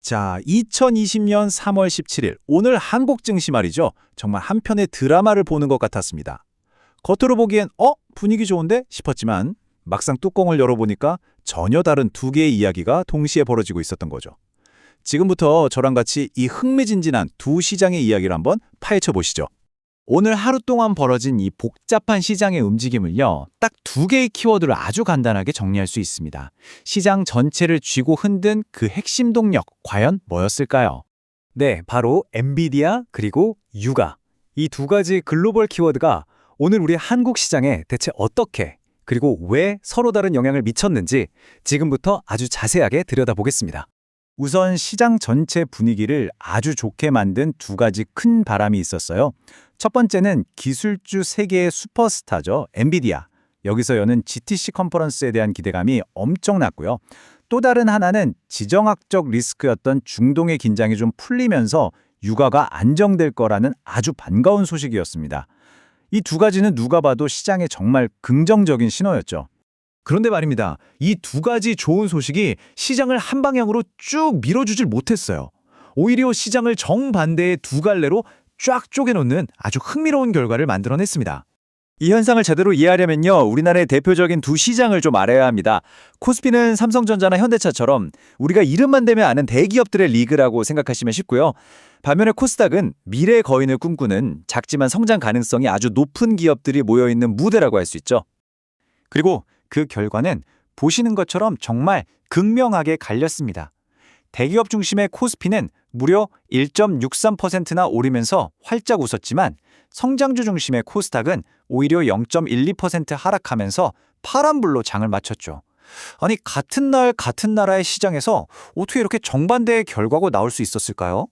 자, 2020년 3월 17일, 오늘 한국 증시 말이죠. 정말 한 편의 드라마를 보는 것 같았습니다. 겉으로 보기엔 분위기 좋은데 싶었지만 막상 뚜껑을 열어보니까 전혀 다른 두 개의 이야기가 동시에 벌어지고 있었던 거죠. 지금부터 저랑 같이 이 흥미진진한 두 시장의 이야기를 한번 파헤쳐 보시죠. 오늘 하루 동안 벌어진 이 복잡한 시장의 움직임을요, 딱 두 개의 키워드를 아주 간단하게 정리할 수 있습니다. 시장 전체를 쥐고 흔든 그 핵심 동력, 과연 뭐였을까요? 네, 바로 엔비디아 그리고 유가. 이 두 가지 글로벌 키워드가 오늘 우리 한국 시장에 대체 어떻게 그리고 왜 서로 다른 영향을 미쳤는지 지금부터 아주 자세하게 들여다보겠습니다. 우선 시장 전체 분위기를 아주 좋게 만든 두 가지 큰 바람이 있었어요. 첫 번째는 기술주 세계의 슈퍼스타죠. 엔비디아. 여기서 여는 GTC 컨퍼런스에 대한 기대감이 엄청났고요. 또 다른 하나는 지정학적 리스크였던 중동의 긴장이 좀 풀리면서 유가가 안정될 거라는 아주 반가운 소식이었습니다. 이 두 가지는 누가 봐도 시장에 정말 긍정적인 신호였죠. 그런데 말입니다. 이 두 가지 좋은 소식이 시장을 한 방향으로 쭉 밀어주질 못했어요. 오히려 시장을 정반대의 두 갈래로 쫙 쪼개놓는 아주 흥미로운 결과를 만들어냈습니다. 이 현상을 제대로 이해하려면요, 우리나라의 대표적인 두 시장을 좀 알아야 합니다. 코스피는 삼성전자나 현대차처럼 우리가 이름만 대면 아는 대기업들의 리그라고 생각하시면 쉽고요. 반면에 코스닥은 미래 거인을 꿈꾸는 작지만 성장 가능성이 아주 높은 기업들이 모여있는 무대라고 할 수 있죠. 그리고 그 결과는 보시는 것처럼 정말 극명하게 갈렸습니다. 대기업 중심의 코스피는 무려 1.63%나 오르면서 활짝 웃었지만 성장주 중심의 코스닥은 오히려 0.12% 하락하면서 파란불로 장을 마쳤죠. 아니, 같은 날 같은 나라의 시장에서 어떻게 이렇게 정반대의 결과가 나올 수 있었을까요?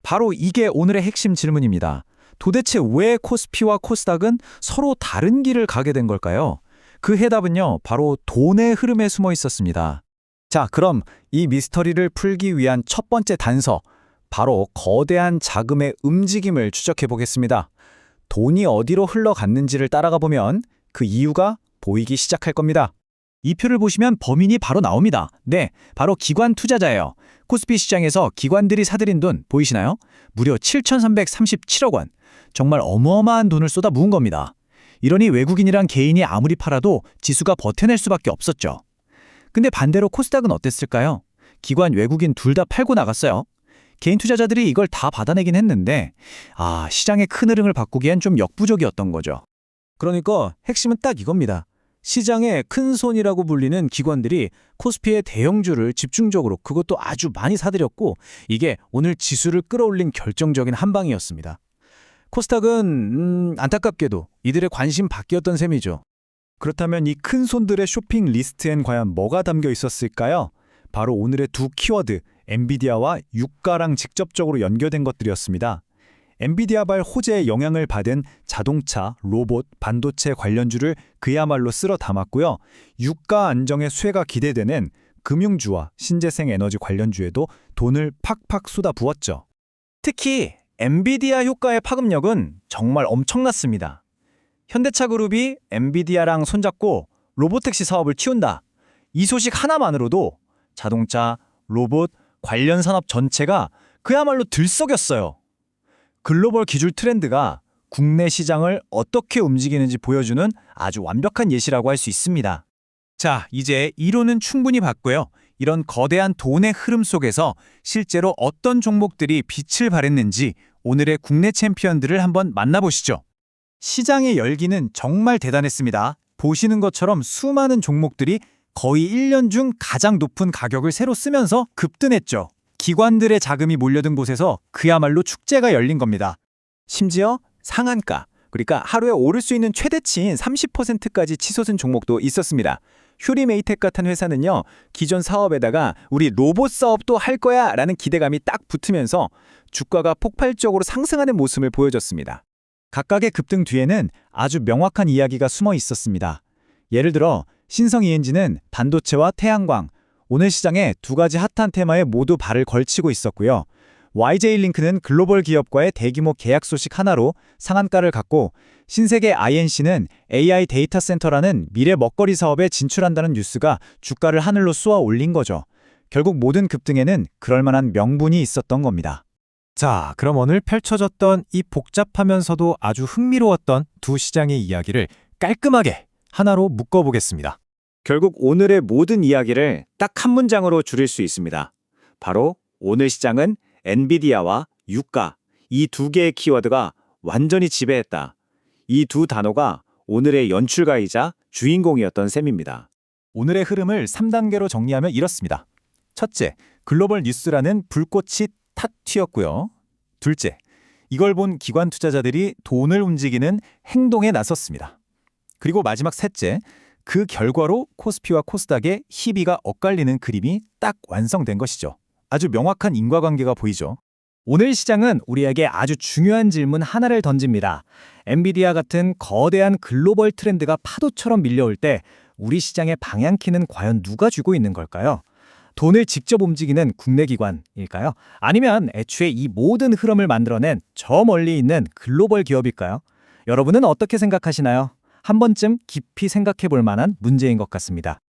바로 이게 오늘의 핵심 질문입니다. 도대체 왜 코스피와 코스닥은 서로 다른 길을 가게 된 걸까요? 그 해답은요, 바로 돈의 흐름에 숨어 있었습니다. 자, 그럼 이 미스터리를 풀기 위한 첫 번째 단서, 바로 거대한 자금의 움직임을 추적해 보겠습니다. 돈이 어디로 흘러갔는지를 따라가 보면 그 이유가 보이기 시작할 겁니다. 이 표를 보시면 범인이 바로 나옵니다. 네, 바로 기관 투자자예요. 코스피 시장에서 기관들이 사들인 돈 보이시나요? 무려 7,337억 원. 정말 어마어마한 돈을 쏟아 부은 겁니다. 이러니 외국인이랑 개인이 아무리 팔아도 지수가 버텨낼 수밖에 없었죠. 근데 반대로 코스닥은 어땠을까요? 기관, 외국인 둘 다 팔고 나갔어요. 개인 투자자들이 이걸 다 받아내긴 했는데 시장의 큰 흐름을 바꾸기엔 좀 역부족이었던 거죠. 그러니까 핵심은 딱 이겁니다. 시장의 큰 손이라고 불리는 기관들이 코스피의 대형주를 집중적으로 그것도 아주 많이 사들였고 이게 오늘 지수를 끌어올린 결정적인 한 방이었습니다. 코스닥은 안타깝게도 이들의 관심 밖이었던 셈이죠. 그렇다면 이 큰 손들의 쇼핑 리스트엔 과연 뭐가 담겨 있었을까요? 바로 오늘의 두 키워드, 엔비디아와 유가랑 직접적으로 연결된 것들이었습니다. 엔비디아발 호재에 영향을 받은 자동차, 로봇, 반도체 관련주를 그야말로 쓸어 담았고요. 유가 안정의 쇠가 기대되는 금융주와 신재생 에너지 관련주에도 돈을 팍팍 쏟아부었죠. 특히 엔비디아 효과의 파급력은 정말 엄청났습니다. 현대차 그룹이 엔비디아랑 손잡고 로보택시 사업을 키운다. 이 소식 하나만으로도 자동차, 로봇, 관련 산업 전체가 그야말로 들썩였어요. 글로벌 기술 트렌드가 국내 시장을 어떻게 움직이는지 보여주는 아주 완벽한 예시라고 할 수 있습니다. 자, 이제 이론은 충분히 봤고요. 이런 거대한 돈의 흐름 속에서 실제로 어떤 종목들이 빛을 발했는지 오늘의 국내 챔피언들을 한번 만나보시죠. 시장의 열기는 정말 대단했습니다. 보시는 것처럼 수많은 종목들이 거의 1년 중 가장 높은 가격을 새로 쓰면서 급등했죠. 기관들의 자금이 몰려든 곳에서 그야말로 축제가 열린 겁니다. 심지어 상한가, 그러니까 하루에 오를 수 있는 최대치인 30%까지 치솟은 종목도 있었습니다. 휴리메이텍 같은 회사는요, 기존 사업에다가 우리 로봇 사업도 할 거야 라는 기대감이 딱 붙으면서 주가가 폭발적으로 상승하는 모습을 보여줬습니다. 각각의 급등 뒤에는 아주 명확한 이야기가 숨어 있었습니다. 예를 들어 신성 ENG는 반도체와 태양광, 오늘 시장에 두 가지 핫한 테마에 모두 발을 걸치고 있었고요. YJ링크는 글로벌 기업과의 대규모 계약 소식 하나로 상한가를 갔고, 신세계 INC는 AI 데이터 센터라는 미래 먹거리 사업에 진출한다는 뉴스가 주가를 하늘로 쏘아 올린 거죠. 결국 모든 급등에는 그럴 만한 명분이 있었던 겁니다. 자, 그럼 오늘 펼쳐졌던 이 복잡하면서도 아주 흥미로웠던 두 시장의 이야기를 깔끔하게 하나로 묶어보겠습니다. 결국 오늘의 모든 이야기를 딱 한 문장으로 줄일 수 있습니다. 바로 오늘 시장은 엔비디아와 유가, 이 두 개의 키워드가 완전히 지배했다. 이 두 단어가 오늘의 연출가이자 주인공이었던 셈입니다. 오늘의 흐름을 3단계로 정리하면 이렇습니다. 첫째, 글로벌 뉴스라는 불꽃이 탁 튀었고요. 둘째, 이걸 본 기관 투자자들이 돈을 움직이는 행동에 나섰습니다. 그리고 마지막 셋째, 그 결과로 코스피와 코스닥의 희비가 엇갈리는 그림이 딱 완성된 것이죠. 아주 명확한 인과관계가 보이죠. 오늘 시장은 우리에게 아주 중요한 질문 하나를 던집니다. 엔비디아 같은 거대한 글로벌 트렌드가 파도처럼 밀려올 때 우리 시장의 방향키는 과연 누가 쥐고 있는 걸까요? 돈을 직접 움직이는 국내 기관일까요? 아니면 애초에 이 모든 흐름을 만들어낸 저 멀리 있는 글로벌 기업일까요? 여러분은 어떻게 생각하시나요? 한 번쯤 깊이 생각해 볼 만한 문제인 것 같습니다.